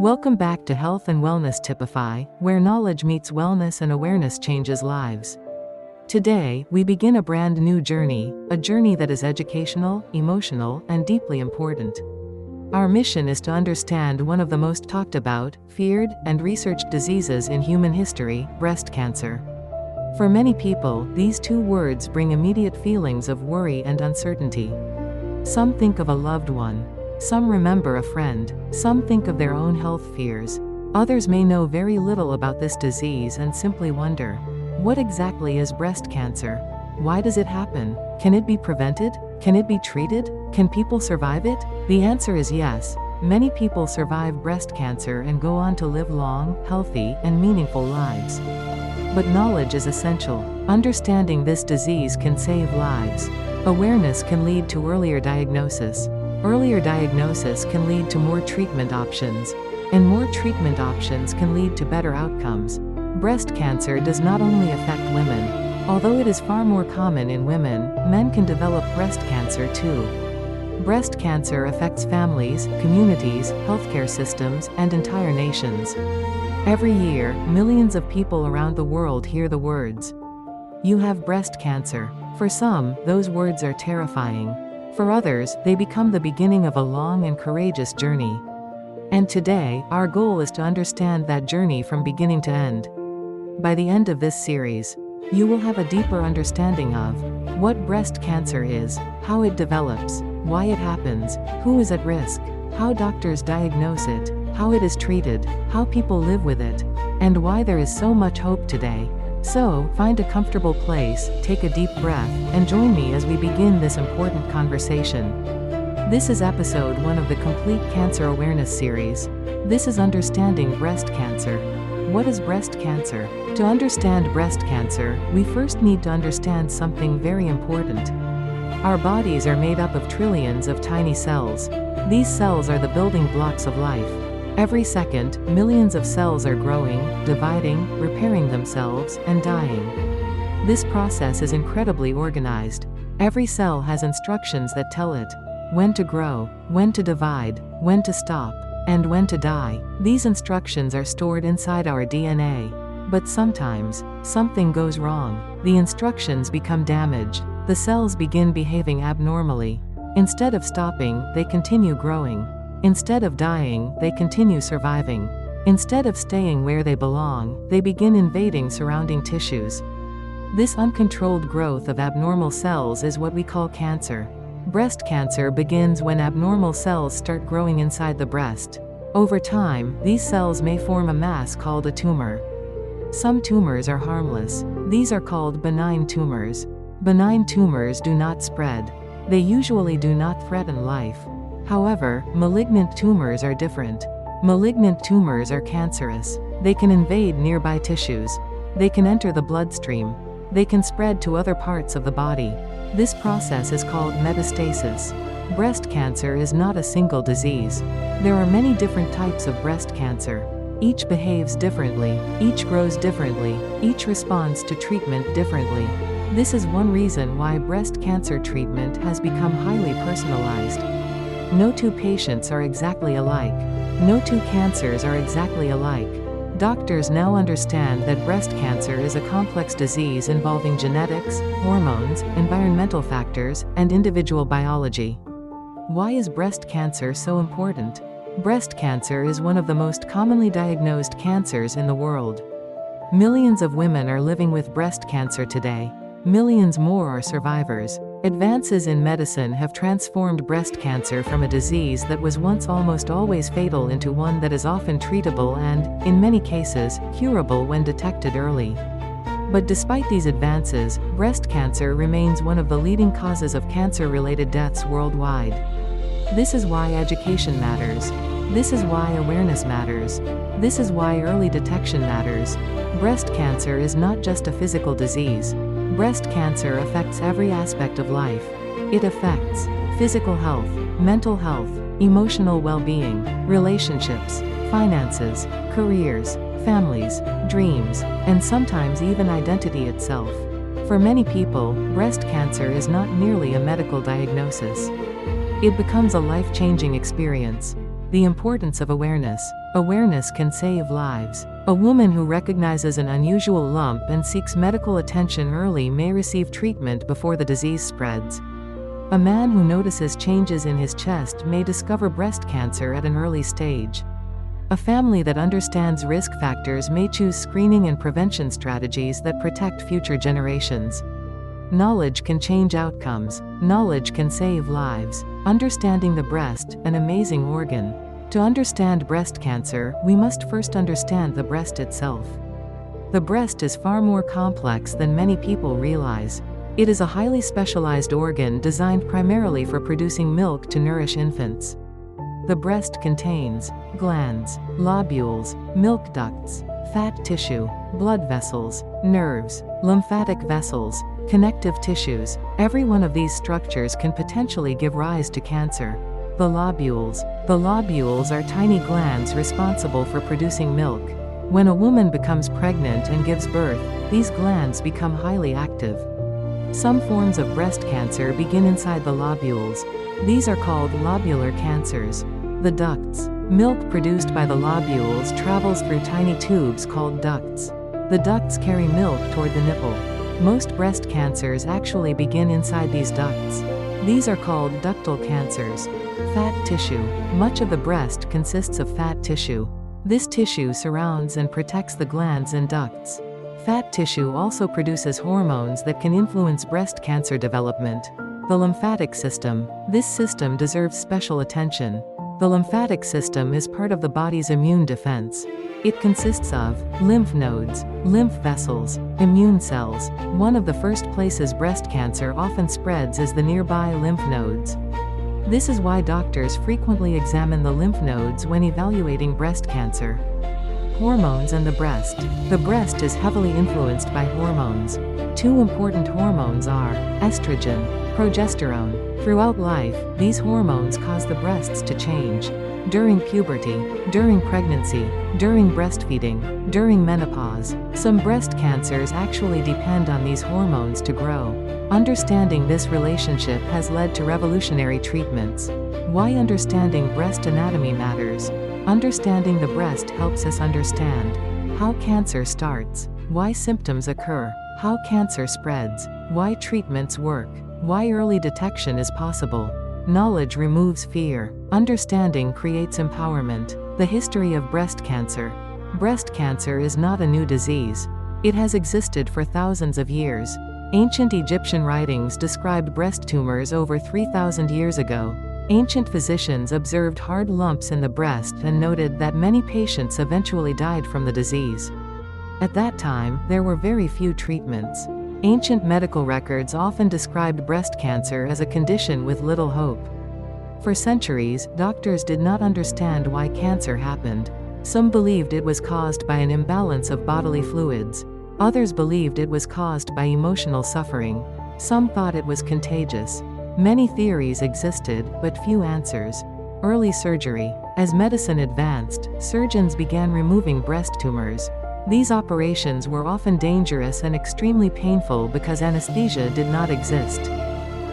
Welcome back to Health and Wellness Tipify, where knowledge meets wellness and awareness changes lives. Today, we begin a brand new journey, a journey that is educational, emotional, and deeply important. Our mission is to understand one of the most talked about, feared, and researched diseases in human history, breast cancer. For many people, these two words bring immediate feelings of worry and uncertainty. Some think of a loved one. Some remember a friend. Some think of their own health fears. Others may know very little about this disease and simply wonder, what exactly is breast cancer? Why does it happen? Can it be prevented? Can it be treated? Can people survive it? The answer is yes. Many people survive breast cancer and go on to live long, healthy, and meaningful lives. But knowledge is essential. Understanding this disease can save lives. Awareness can lead to earlier diagnosis. Earlier diagnosis can lead to more treatment options. And more treatment options can lead to better outcomes. Breast cancer does not only affect women. Although it is far more common in women, men can develop breast cancer too. Breast cancer affects families, communities, healthcare systems, and entire nations. Every year, millions of people around the world hear the words, "You have breast cancer." For some, those words are terrifying. For others, they become the beginning of a long and courageous journey. And today, our goal is to understand that journey from beginning to end. By the end of this series, you will have a deeper understanding of what breast cancer is, how it develops, why it happens, who is at risk, how doctors diagnose it, how it is treated, how people live with it, and why there is so much hope today. So, find a comfortable place, take a deep breath, and join me as we begin this important conversation. This is episode 1 of the Complete Cancer Awareness series. This is Understanding Breast Cancer. What is breast cancer? To understand breast cancer, we first need to understand something very important. Our bodies are made up of trillions of tiny cells. These cells are the building blocks of life. Every second, millions of cells are growing, dividing, repairing themselves, and dying. This process is incredibly organized. Every cell has instructions that tell it when to grow, when to divide, when to stop, and when to die. These instructions are stored inside our DNA. But sometimes, something goes wrong. The instructions become damaged. The cells begin behaving abnormally. Instead of stopping, they continue growing. Instead of dying, they continue surviving. Instead of staying where they belong, they begin invading surrounding tissues. This uncontrolled growth of abnormal cells is what we call cancer. Breast cancer begins when abnormal cells start growing inside the breast. Over time, these cells may form a mass called a tumor. Some tumors are harmless. These are called benign tumors. Benign tumors do not spread. They usually do not threaten life. However, malignant tumors are different. Malignant tumors are cancerous. They can invade nearby tissues. They can enter the bloodstream. They can spread to other parts of the body. This process is called metastasis. Breast cancer is not a single disease. There are many different types of breast cancer. Each behaves differently, each grows differently, each responds to treatment differently. This is one reason why breast cancer treatment has become highly personalized. No two patients are exactly alike. No two cancers are exactly alike. Doctors now understand that breast cancer is a complex disease involving genetics, hormones, environmental factors, and individual biology. Why is breast cancer so important? Breast cancer is one of the most commonly diagnosed cancers in the world. Millions of women are living with breast cancer today. Millions more are survivors. Advances in medicine have transformed breast cancer from a disease that was once almost always fatal into one that is often treatable and, in many cases, curable when detected early. But despite these advances, breast cancer remains one of the leading causes of cancer-related deaths worldwide. This is why education matters. This is why awareness matters. This is why early detection matters. Breast cancer is not just a physical disease. Breast cancer affects every aspect of life. It affects physical health, mental health, emotional well-being, relationships, finances, careers, families, dreams, and sometimes even identity itself. For many people, breast cancer is not merely a medical diagnosis. It becomes a life-changing experience. The importance of awareness. Awareness can save lives. A woman who recognizes an unusual lump and seeks medical attention early may receive treatment before the disease spreads. A man who notices changes in his chest may discover breast cancer at an early stage. A family that understands risk factors may choose screening and prevention strategies that protect future generations. Knowledge can change outcomes. Knowledge can save lives. Understanding the breast, an amazing organ. To understand breast cancer, we must first understand the breast itself. The breast is far more complex than many people realize. It is a highly specialized organ designed primarily for producing milk to nourish infants. The breast contains glands, lobules, milk ducts, fat tissue, blood vessels, nerves, lymphatic vessels, connective tissues. Every one of these structures can potentially give rise to cancer. The lobules. The lobules are tiny glands responsible for producing milk. When a woman becomes pregnant and gives birth, these glands become highly active. Some forms of breast cancer begin inside the lobules. These are called lobular cancers. The ducts. Milk produced by the lobules travels through tiny tubes called ducts. The ducts carry milk toward the nipple. Most breast cancers actually begin inside these ducts. These are called ductal cancers. Fat tissue. Much of the breast consists of fat tissue. This tissue surrounds and protects the glands and ducts. Fat tissue also produces hormones that can influence breast cancer development. The lymphatic system. This system deserves special attention. The lymphatic system is part of the body's immune defense. It consists of lymph nodes, lymph vessels, immune cells. One of the first places breast cancer often spreads is the nearby lymph nodes. This is why doctors frequently examine the lymph nodes when evaluating breast cancer. Hormones and the breast. The breast is heavily influenced by hormones. Two important hormones are estrogen, progesterone. Throughout life, these hormones cause the breasts to change. During puberty, during pregnancy, during breastfeeding, during menopause. Some breast cancers actually depend on these hormones to grow. Understanding this relationship has led to revolutionary treatments. Why understanding breast anatomy matters. Understanding the breast helps us understand how cancer starts, why symptoms occur, how cancer spreads, why treatments work, why early detection is possible. Knowledge removes fear. Understanding creates empowerment. The history of breast cancer. Breast cancer is not a new disease. It has existed for thousands of years. Ancient Egyptian writings described breast tumors over 3,000 years ago. Ancient physicians observed hard lumps in the breast and noted that many patients eventually died from the disease. At that time, there were very few treatments. Ancient medical records often described breast cancer as a condition with little hope. For centuries, doctors did not understand why cancer happened. Some believed it was caused by an imbalance of bodily fluids. Others believed it was caused by emotional suffering. Some thought it was contagious. Many theories existed, but few answers. Early surgery. As medicine advanced, surgeons began removing breast tumors. These operations were often dangerous and extremely painful because anesthesia did not exist.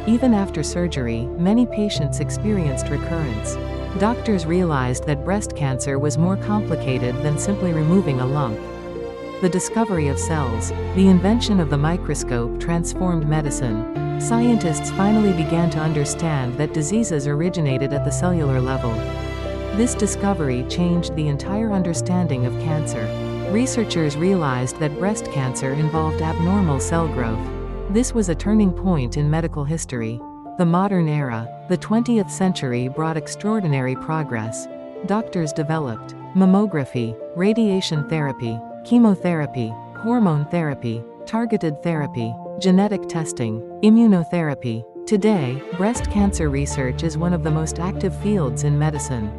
Even after surgery, many patients experienced recurrence. Doctors realized that breast cancer was more complicated than simply removing a lump. The discovery of cells. The invention of the microscope transformed medicine. Scientists finally began to understand that diseases originated at the cellular level. This discovery changed the entire understanding of cancer. Researchers realized that breast cancer involved abnormal cell growth. This was a turning point in medical history. The modern era. The 20th century brought extraordinary progress. Doctors developed mammography, radiation therapy, chemotherapy, hormone therapy, targeted therapy, genetic testing, immunotherapy. Today, breast cancer research is one of the most active fields in medicine.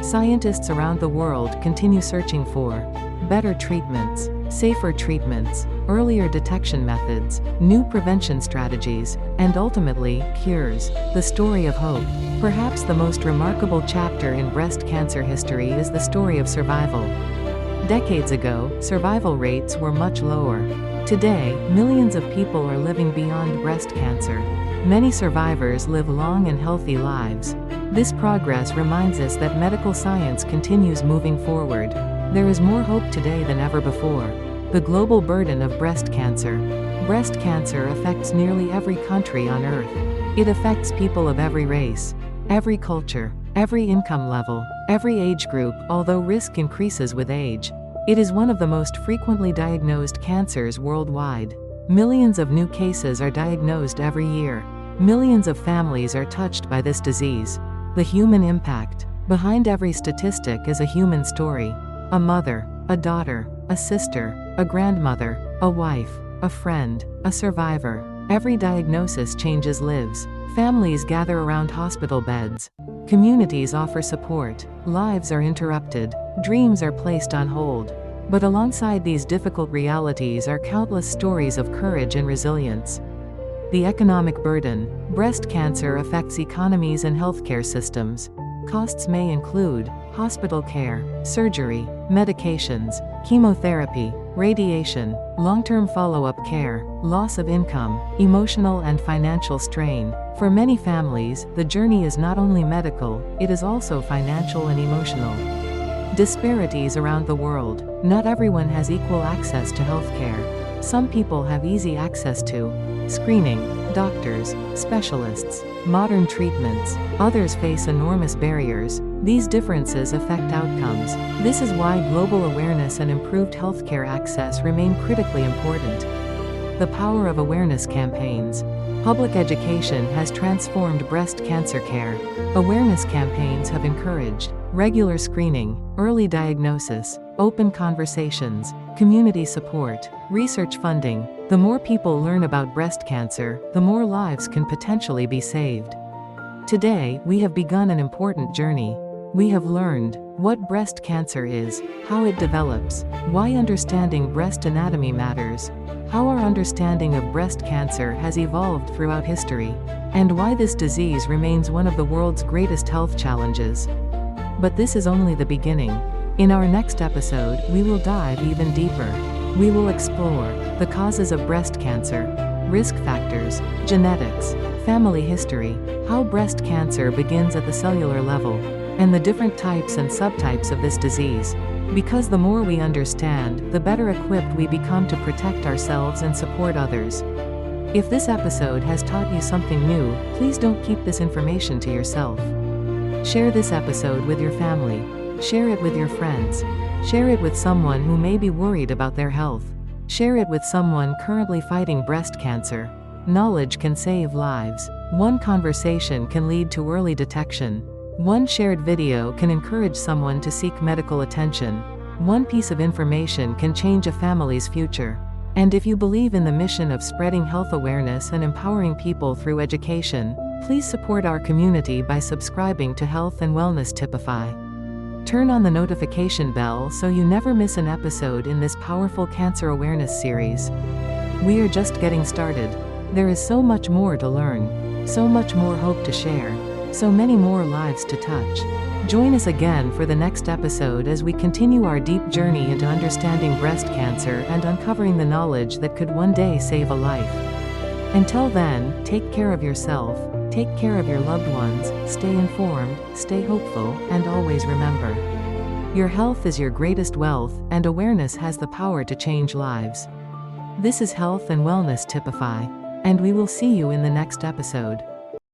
Scientists around the world continue searching for better treatments, safer treatments, earlier detection methods, new prevention strategies, and ultimately, cures. The story of hope. Perhaps the most remarkable chapter in breast cancer history is the story of survival. Decades ago, survival rates were much lower. Today, millions of people are living beyond breast cancer. Many survivors live long and healthy lives. This progress reminds us that medical science continues moving forward. There is more hope today than ever before. The global burden of breast cancer. Breast cancer affects nearly every country on Earth. It affects people of every race, every culture, every income level, every age group, although risk increases with age. It is one of the most frequently diagnosed cancers worldwide. Millions of new cases are diagnosed every year. Millions of families are touched by this disease. The human impact. Behind every statistic is a human story. A mother, a daughter, a sister, a grandmother, a wife, a friend, a survivor. Every diagnosis changes lives. Families gather around hospital beds. Communities offer support. Lives are interrupted. Dreams are placed on hold. But alongside these difficult realities are countless stories of courage and resilience. The economic burden. Breast cancer affects economies and healthcare systems. Costs may include hospital care, surgery, medications, chemotherapy, radiation, long-term follow-up care, loss of income, emotional and financial strain. For many families, the journey is not only medical, it is also financial and emotional. Disparities around the world. Not everyone has equal access to healthcare. Some people have easy access to screening, doctors, specialists, modern treatments. Others face enormous barriers. These differences affect outcomes. This is why global awareness and improved healthcare access remain critically important. The power of awareness campaigns. Public education has transformed breast cancer care. Awareness campaigns have encouraged regular screening, early diagnosis, open conversations, community support, research funding. The more people learn about breast cancer, the more lives can potentially be saved. Today, we have begun an important journey. We have learned what breast cancer is, how it develops, why understanding breast anatomy matters, how our understanding of breast cancer has evolved throughout history, and why this disease remains one of the world's greatest health challenges. But this is only the beginning. In our next episode, we will dive even deeper. We will explore the causes of breast cancer, risk factors, genetics, family history, how breast cancer begins at the cellular level, and the different types and subtypes of this disease. Because the more we understand, the better equipped we become to protect ourselves and support others. If this episode has taught you something new, please don't keep this information to yourself. Share this episode with your family. Share it with your friends. Share it with someone who may be worried about their health. Share it with someone currently fighting breast cancer. Knowledge can save lives. One conversation can lead to early detection. One shared video can encourage someone to seek medical attention. One piece of information can change a family's future. And if you believe in the mission of spreading health awareness and empowering people through education, please support our community by subscribing to Health Wellness Tipify. Turn on the notification bell so you never miss an episode in this powerful cancer awareness series. We are just getting started. There is so much more to learn, so much more hope to share, so many more lives to touch. Join us again for the next episode as we continue our deep journey into understanding breast cancer and uncovering the knowledge that could one day save a life. Until then, take care of yourself, take care of your loved ones, stay informed, stay hopeful, and always remember, your health is your greatest wealth, and awareness has the power to change lives. This is Health Wellness Tipify, and we will see you in the next episode.